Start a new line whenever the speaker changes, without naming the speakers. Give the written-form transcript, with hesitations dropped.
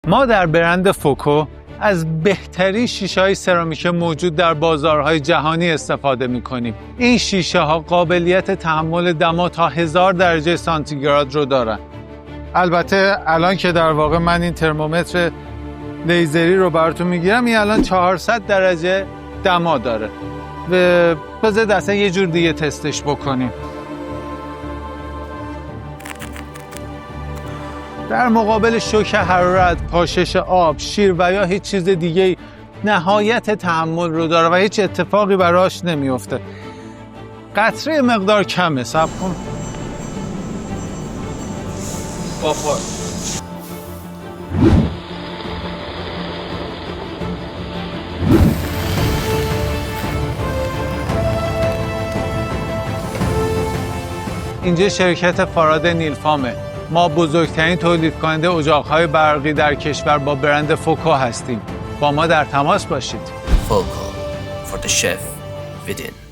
ما در برند فوکو از بهترین شیشه‌های سرامیک موجود در بازارهای جهانی استفاده می‌کنیم. این شیشه‌ها قابلیت تحمل دما تا 1000 درجه سانتیگراد رو دارن. البته الان که در واقع من این ترمومتر لیزری رو براتون میگیرم، این الان 400 درجه دما داره. و بذارید اصلا یه جور دیگه تستش بکنیم. در مقابل شوک حرارت، پاشش آب، شیر و یا هیچ چیز دیگه نهایت تحمل رو داره و هیچ اتفاقی براش نمیفته. قطره مقدار کمه. صبر کن. بابا اینجا شرکت فاراد نیلفامه. ما بزرگترین تولید کننده اجاق‌های برقی در کشور با برند فوکو هستیم. با ما در تماس باشید.
Foco for the chef within.